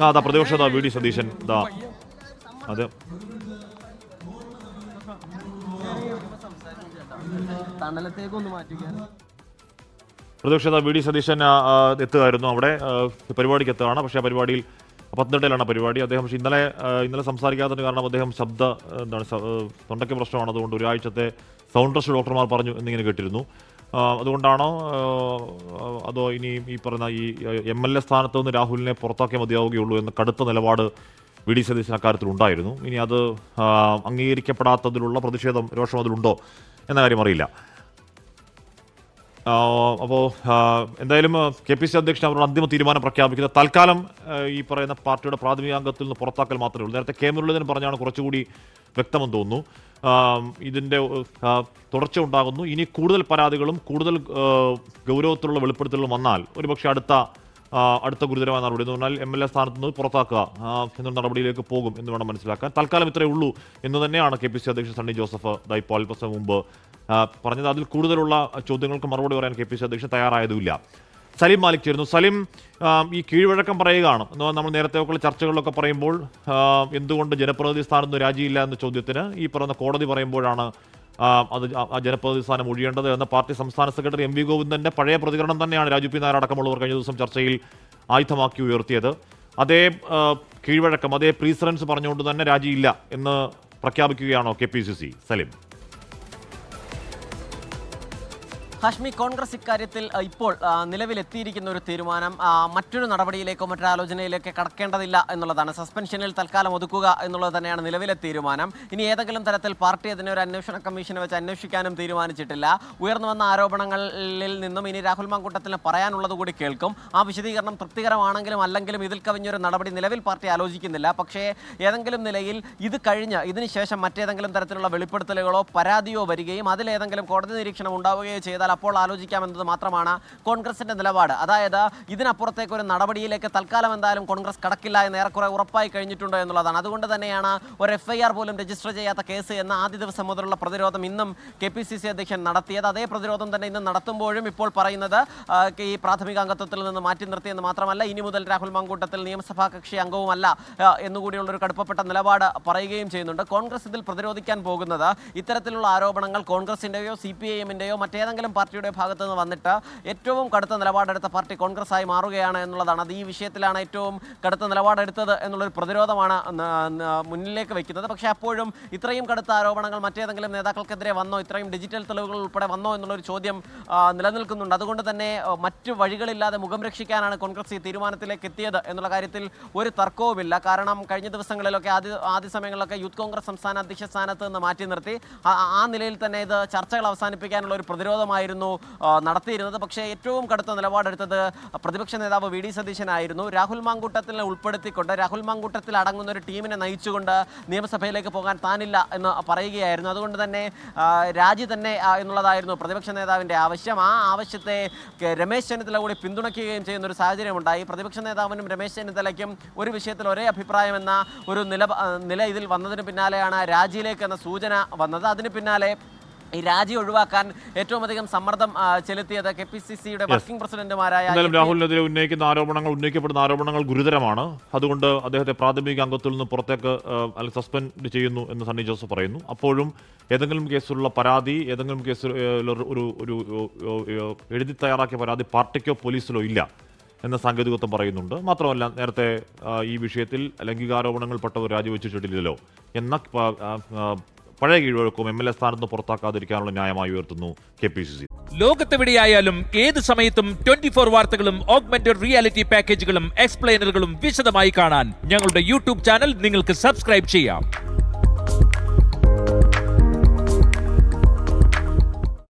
അതാ പ്രതിപക്ഷ V D Satheesan അത് പ്രതിപക്ഷ വി ഡി സതീശൻ എത്തുകയായിരുന്നു അവിടെ പരിപാടിക്ക് എത്തുകയാണ്. പക്ഷേ ആ പരിപാടിയിൽ പത്തനംതിട്ടയിലാണ് പരിപാടി. അദ്ദേഹം ഇന്നലെ സംസാരിക്കാത്തതിന് കാരണം അദ്ദേഹം തൊണ്ടയ്ക്ക് പ്രശ്നമാണ്. അതുകൊണ്ട് ഒരാഴ്ചത്തെ സൗണ്ട് ടെസ്റ്റ് ഡോക്ടർമാർ പറഞ്ഞു എന്നിങ്ങനെ കേട്ടിരുന്നു. അതുകൊണ്ടാണോ അതോ ഇനി ഈ പറഞ്ഞ ഈ MLA സ്ഥാനത്ത് നിന്ന് രാഹുലിനെ പുറത്താക്കിയേ മതിയാവുകയുള്ളൂ എന്ന കടുത്ത നിലപാട് വി ഡി സതീശൻ അക്കാര്യത്തിലുണ്ടായിരുന്നു. ഇനി അത് അംഗീകരിക്കപ്പെടാത്തതിലുള്ള പ്രതിഷേധം, രോഷം അതിലുണ്ടോ എന്ന കാര്യം അറിയില്ല. അപ്പോൾ എന്തായാലും KPCC അധ്യക്ഷൻ അവരുടെ അന്തിമ തീരുമാനം പ്രഖ്യാപിക്കുന്നത് തൽക്കാലം ഈ പറയുന്ന പാർട്ടിയുടെ പ്രാഥമിക അംഗത്തിൽ നിന്ന് പുറത്താക്കൽ മാത്രമേ ഉള്ളൂ. നേരത്തെ കെ മുരളീധരൻ പറഞ്ഞാണ് കുറച്ചുകൂടി വ്യക്തമെന്ന് തോന്നുന്നു. ഇതിൻ്റെ തുടർച്ച ഉണ്ടാകുന്നു. ഇനി കൂടുതൽ പരാതികളും കൂടുതൽ ഗൗരവത്തിലുള്ള വെളിപ്പെടുത്തലുകളും വന്നാൽ ഒരുപക്ഷെ അടുത്ത ഗുരുതരമായ നടപടി എന്ന് പറഞ്ഞാൽ MLA സ്ഥാനത്ത് നിന്ന് പുറത്താക്കുക എന്ന നടപടിയിലേക്ക് പോകും എന്ന് വേണം മനസ്സിലാക്കാൻ. തൽക്കാലം ഇത്രയേ ഉള്ളൂ എന്ന് തന്നെയാണ് KPCC അധ്യക്ഷൻ സണ്ണി ജോസഫ് ഇപ്പോൾ അല്പസമയം മുമ്പ് പറഞ്ഞത്. അതിൽ കൂടുതലുള്ള ചോദ്യങ്ങൾക്ക് മറുപടി പറയാൻ KPCC അധ്യക്ഷൻ തയ്യാറായതുമില്ല. സലീം മാലിക് ചേരുന്നു. സലീം, ഈ കീഴ്വഴക്കം പറയുകയാണ്. നമ്മൾ നേരത്തെയൊക്കെയുള്ള ചർച്ചകളിലൊക്കെ പറയുമ്പോൾ എന്തുകൊണ്ട് ജനപ്രതിനിധി സ്ഥാനത്ത് നിന്ന് രാജിയില്ല എന്ന ചോദ്യത്തിന് ഈ പറയുന്ന കോടതി പറയുമ്പോഴാണ് അത് ആ ജനപ്രതിനിധി സ്ഥാനം ഒഴിയേണ്ടത് എന്ന പാർട്ടി സംസ്ഥാന സെക്രട്ടറി MV ഗോവിന്ദന്റെ പഴയ പ്രതികരണം തന്നെയാണ് രാജു പി നായർ അടക്കമുള്ളവർ കഴിഞ്ഞ ദിവസം ചർച്ചയിൽ ആയുധമാക്കി ഉയർത്തിയത്. അതേ കീഴ്വഴക്കം, അതേ പ്രീസിഡൻസ് പറഞ്ഞുകൊണ്ട് തന്നെ രാജിയില്ല എന്ന് പ്രഖ്യാപിക്കുകയാണോ KPCC? സലീം. ഹാഷ്മി, കോൺഗ്രസ് ഇക്കാര്യത്തിൽ ഇപ്പോൾ നിലവിലെത്തിയിരിക്കുന്ന ഒരു തീരുമാനം മറ്റൊരു നടപടിയിലേക്കോ മറ്റൊരാലോചനയിലേക്കോ കടക്കേണ്ടതില്ല എന്നുള്ളതാണ്. സസ്പെൻഷനിൽ തൽക്കാലം ഒതുക്കുക എന്നുള്ളത് തന്നെയാണ് നിലവിലെ തീരുമാനം. ഇനി ഏതെങ്കിലും തരത്തിൽ പാർട്ടി അതിനെ ഒരു അന്വേഷണ കമ്മീഷനെ വെച്ച് അന്വേഷിക്കാനും തീരുമാനിച്ചിട്ടില്ല. ഉയർന്നു വന്ന ആരോപണങ്ങളിൽ നിന്നും ഇനി രാഹുൽ മാങ്കൂട്ടത്തിന് പറയാനുള്ളത് കൂടി കേൾക്കും. ആ വിശദീകരണം തൃപ്തികരമാണെങ്കിലും അല്ലെങ്കിലും ഇതിൽ കവിഞ്ഞൊരു നടപടി നിലവിൽ പാർട്ടി ആലോചിക്കുന്നില്ല. പക്ഷേ ഏതെങ്കിലും നിലയിൽ ഇത് കഴിഞ്ഞ് ഇതിനുശേഷം മറ്റേതെങ്കിലും തരത്തിലുള്ള വെളിപ്പെടുത്തലുകളോ പരാതിയോ വരികയും അതിലേതെങ്കിലും കോടതി നിരീക്ഷണം ഉണ്ടാവുകയോ ചെയ്താൽ അപ്പോൾ ആലോചിക്കാമെന്നത് മാത്രമാണ് കോൺഗ്രസിന്റെ നിലപാട്. അതായത് ഇതിനപ്പുറത്തേക്ക് ഒരു നടപടിയിലേക്ക് തൽക്കാലം എന്തായാലും കോൺഗ്രസ് കടക്കില്ല എന്ന് ഏറെക്കുറെ ഉറപ്പായി കഴിഞ്ഞിട്ടുണ്ട് എന്നുള്ളതാണ്. അതുകൊണ്ട് തന്നെയാണ് ഒരു FIR പോലും രജിസ്റ്റർ ചെയ്യാത്ത കേസ് എന്ന ആദ്യ ദിവസം മുതലുള്ള പ്രതിരോധം ഇന്നും KPCC അധ്യക്ഷൻ നടത്തിയത്. അതേ പ്രതിരോധം തന്നെ ഇന്ന് നടത്തുമ്പോഴും ഇപ്പോൾ പറയുന്നത് ഈ പ്രാഥമിക അംഗത്വത്തിൽ നിന്ന് മാറ്റി നിർത്തിയെന്ന് മാത്രമല്ല, ഇനി മുതൽ രാഹുൽ മാങ്കൂട്ടത്തിൽ നിയമസഭാ കക്ഷി അംഗവുമല്ല എന്നുകൂടിയുള്ളൊരു കടുപ്പപ്പെട്ട നിലപാട് പറയുകയും ചെയ്യുന്നുണ്ട്. കോൺഗ്രസ് ഇതിൽ പ്രതിരോധിക്കാൻ പോകുന്നത് ഇത്തരത്തിലുള്ള ആരോപണങ്ങൾ കോൺഗ്രസിൻ്റെയോ CPIMൻ്റെയോ മറ്റേതെങ്കിലും പാർട്ടിയുടെ ഭാഗത്തു നിന്ന് വന്നിട്ട് ഏറ്റവും കടുത്ത നിലപാടെടുത്ത പാർട്ടി കോൺഗ്രസ് ആയി മാറുകയാണ് എന്നുള്ളതാണ്. അത് ഈ വിഷയത്തിലാണ് ഏറ്റവും കടുത്ത നിലപാടെടുത്തത് എന്നുള്ളൊരു പ്രതിരോധമാണ് മുന്നിലേക്ക് വയ്ക്കുന്നത്. പക്ഷേ അപ്പോഴും ഇത്രയും കടുത്ത ആരോപണങ്ങൾ മറ്റേതെങ്കിലും നേതാക്കൾക്കെതിരെ വന്നോ, ഇത്രയും ഡിജിറ്റൽ തെളിവുകൾ ഉൾപ്പെടെ വന്നോ എന്നുള്ളൊരു ചോദ്യം നിലനിൽക്കുന്നുണ്ട്. അതുകൊണ്ട് തന്നെ മറ്റു വഴികളില്ലാതെ മുഖം രക്ഷിക്കാനാണ് കോൺഗ്രസ് ഈ തീരുമാനത്തിലേക്ക് എത്തിയത് എന്നുള്ള കാര്യത്തിൽ ഒരു തർക്കവുമില്ല. കാരണം കഴിഞ്ഞ ദിവസങ്ങളിലൊക്കെ ആദ്യ സമയങ്ങളിലൊക്കെ യൂത്ത് കോൺഗ്രസ് സംസ്ഥാന അധ്യക്ഷ സ്ഥാനത്ത് നിന്ന് മാറ്റി നിർത്തി ആ നിലയിൽ തന്നെ ഇത് ചർച്ചകൾ അവസാനിപ്പിക്കാനുള്ള ഒരു പ്രതിരോധമായിരുന്നു നടത്തിയിരുന്നത്. പക്ഷേ ഏറ്റവും കടുത്ത നിലപാടെടുത്തത് പ്രതിപക്ഷ നേതാവ് VD സതീശനായിരുന്നു. രാഹുൽ മാങ്കൂട്ടത്തിനെ ഉൾപ്പെടുത്തിക്കൊണ്ട് രാഹുൽ മാങ്കൂട്ടത്തിൽ അടങ്ങുന്ന ഒരു ടീമിനെ നയിച്ചുകൊണ്ട് നിയമസഭയിലേക്ക് പോകാൻ താനില്ല എന്ന് പറയുകയായിരുന്നു. അതുകൊണ്ട് തന്നെ രാജി തന്നെ എന്നുള്ളതായിരുന്നു പ്രതിപക്ഷ നേതാവിൻ്റെ ആവശ്യം. ആ ആവശ്യത്തെ രമേശ് ചെന്നിത്തല കൂടി പിന്തുണയ്ക്കുകയും ചെയ്യുന്ന ഒരു സാഹചര്യമുണ്ടായി. പ്രതിപക്ഷ നേതാവിനും രമേശ് ചെന്നിത്തലയ്ക്കും ഒരു വിഷയത്തിൽ ഒരേ അഭിപ്രായമെന്ന ഒരു നില ഇതിൽ വന്നതിന് പിന്നാലെയാണ് രാജിയിലേക്ക് എന്ന സൂചന വന്നത്. അതിന് പിന്നാലെ ഈ രാജി ഒഴിവാക്കാൻ ഏറ്റവും അധികം സമ്മർദ്ദം ചെലുത്തിയത് KPCCയുടെ വർക്കിംഗ് പ്രസിഡന്റുമാരായ രാഹുലിനെതിരെ ഉന്നയിക്കപ്പെടുന്ന ആരോപണങ്ങൾ ഗുരുതരമാണ്. അതുകൊണ്ട് അദ്ദേഹത്തെ പ്രാഥമിക അംഗത്തിൽ നിന്ന് പുറത്തേക്ക് സസ്പെൻഡ് ചെയ്യുന്നു എന്ന് സണ്ണി ജോസഫ് പറയുന്നു. അപ്പോഴും ഏതെങ്കിലും കേസിലുള്ള പരാതി, ഏതെങ്കിലും കേസിൽ ഒരു എഴുതി തയ്യാറാക്കിയ പരാതി പാർട്ടിക്കോ പോലീസിലോ ഇല്ല എന്ന സാങ്കേതികത്വം പറയുന്നുണ്ട്. മാത്രമല്ല, നേരത്തെ ഈ വിഷയത്തിൽ ലൈംഗികാരോപണങ്ങൾപ്പെട്ടവർ രാജിവെച്ചിട്ടില്ലല്ലോ എന്ന പഴയ കീഴ്വഴക്കവും MLA സ്ഥാനത്ത് പുറത്താക്കാതിരിക്കാനുള്ള ന്യായമായി ഉയർത്തുന്നു KPCC. ലോകത്തെവിടെയായാലും ഏത് സമയത്തും 24 വാർത്തകളും ഓഗ്മെന്റഡ് റിയാലിറ്റി പാക്കേജുകളും എക്സ്പ്ലെയിനറുകളും വിശദമായി കാണാൻ ഞങ്ങളുടെ YouTube ചാനൽ നിങ്ങൾക്ക് സബ്സ്ക്രൈബ് ചെയ്യാം.